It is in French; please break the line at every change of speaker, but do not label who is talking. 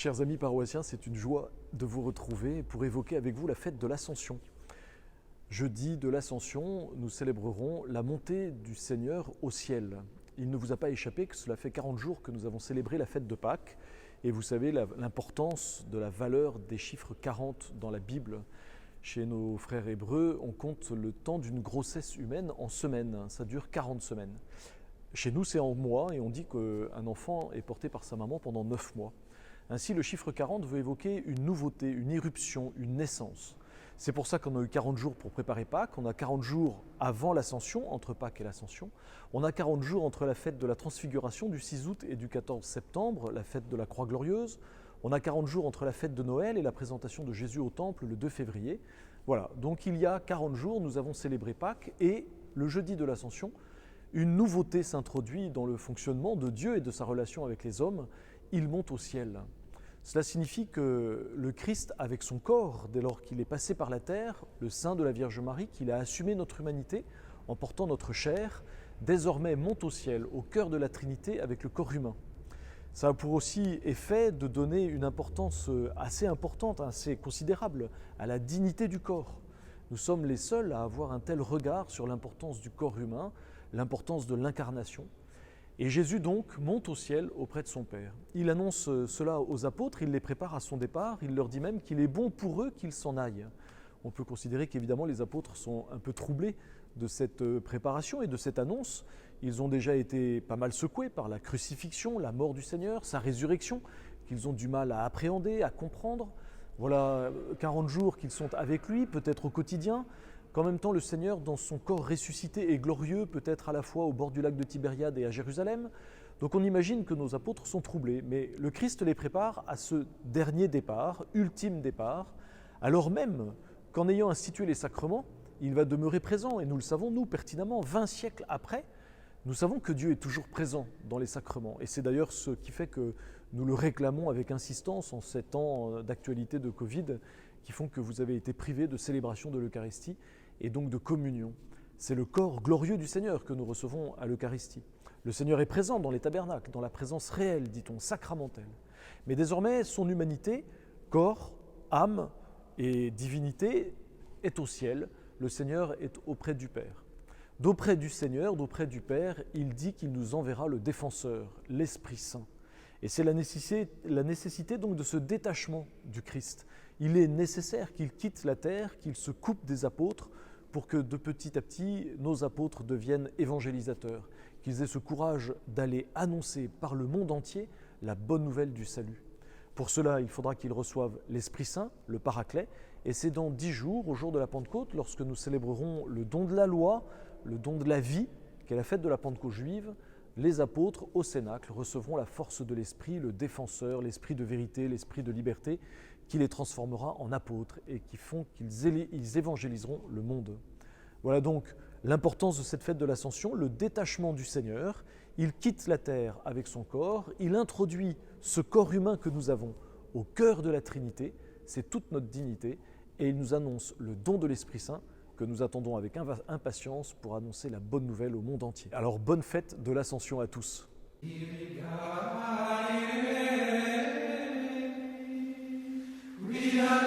Chers amis paroissiens, c'est une joie de vous retrouver pour évoquer avec vous la fête de l'Ascension. Jeudi de l'Ascension, nous célébrerons la montée du Seigneur au ciel. Il ne vous a pas échappé que cela fait 40 jours que nous avons célébré la fête de Pâques. Et vous savez l'importance de la valeur des chiffres 40 dans la Bible. Chez nos frères hébreux, on compte le temps d'une grossesse humaine en semaines. Ça dure 40 semaines. Chez nous, c'est en mois et on dit qu'un enfant est porté par sa maman pendant 9 mois. Ainsi, le chiffre 40 veut évoquer une nouveauté, une irruption, une naissance. C'est pour ça qu'on a eu 40 jours pour préparer Pâques, on a 40 jours avant l'Ascension, entre Pâques et l'Ascension. On a 40 jours entre la fête de la Transfiguration du 6 août et du 14 septembre, la fête de la Croix Glorieuse. On a 40 jours entre la fête de Noël et la présentation de Jésus au Temple le 2 février. Voilà, donc il y a 40 jours, nous avons célébré Pâques et le jeudi de l'Ascension, une nouveauté s'introduit dans le fonctionnement de Dieu et de sa relation avec les hommes. Il monte au ciel. Cela signifie que le Christ, avec son corps, dès lors qu'il est passé par la terre, le sein de la Vierge Marie, qu'il a assumé notre humanité en portant notre chair, désormais monte au ciel, au cœur de la Trinité, avec le corps humain. Ça a pour aussi effet de donner une importance assez importante, assez considérable à la dignité du corps. Nous sommes les seuls à avoir un tel regard sur l'importance du corps humain, l'importance de l'incarnation. Et Jésus donc monte au ciel auprès de son Père. Il annonce cela aux apôtres, il les prépare à son départ, il leur dit même qu'il est bon pour eux qu'ils s'en aillent. On peut considérer qu'évidemment les apôtres sont un peu troublés de cette préparation et de cette annonce. Ils ont déjà été pas mal secoués par la crucifixion, la mort du Seigneur, sa résurrection, qu'ils ont du mal à appréhender, à comprendre. Voilà 40 jours qu'ils sont avec lui, peut-être au quotidien, qu'en même temps le Seigneur, dans son corps ressuscité et glorieux, peut être à la fois au bord du lac de Tibériade et à Jérusalem. Donc on imagine que nos apôtres sont troublés, mais le Christ les prépare à ce dernier départ, ultime départ, alors même qu'en ayant institué les sacrements, il va demeurer présent, et nous le savons, nous, pertinemment, 20 siècles après, nous savons que Dieu est toujours présent dans les sacrements. Et c'est d'ailleurs ce qui fait que nous le réclamons avec insistance en ces temps d'actualité de Covid, qui font que vous avez été privés de célébration de l'Eucharistie et donc de communion. C'est le corps glorieux du Seigneur que nous recevons à l'Eucharistie. Le Seigneur est présent dans les tabernacles, dans la présence réelle, dit-on, sacramentelle. Mais désormais, son humanité, corps, âme et divinité, est au ciel. Le Seigneur est auprès du Père. D'auprès du Seigneur, d'auprès du Père, il dit qu'il nous enverra le défenseur, l'Esprit Saint. Et c'est la nécessité donc de ce détachement du Christ. Il est nécessaire qu'il quitte la terre, qu'il se coupe des apôtres pour que de petit à petit, nos apôtres deviennent évangélisateurs, qu'ils aient ce courage d'aller annoncer par le monde entier la bonne nouvelle du salut. Pour cela, il faudra qu'ils reçoivent l'Esprit Saint, le Paraclet, et c'est dans 10 jours, au jour de la Pentecôte, lorsque nous célébrerons le don de la loi, le don de la vie, qui est la fête de la Pentecôte juive, les apôtres au Cénacle recevront la force de l'Esprit, le défenseur, l'Esprit de vérité, l'Esprit de liberté, qui les transformera en apôtres et qui font qu'ils évangéliseront le monde. Voilà donc l'importance de cette fête de l'Ascension, le détachement du Seigneur. Il quitte la terre avec son corps, il introduit ce corps humain que nous avons au cœur de la Trinité, c'est toute notre dignité, et il nous annonce le don de l'Esprit Saint que nous attendons avec impatience pour annoncer la bonne nouvelle au monde entier. Alors bonne fête de l'Ascension à tous. We are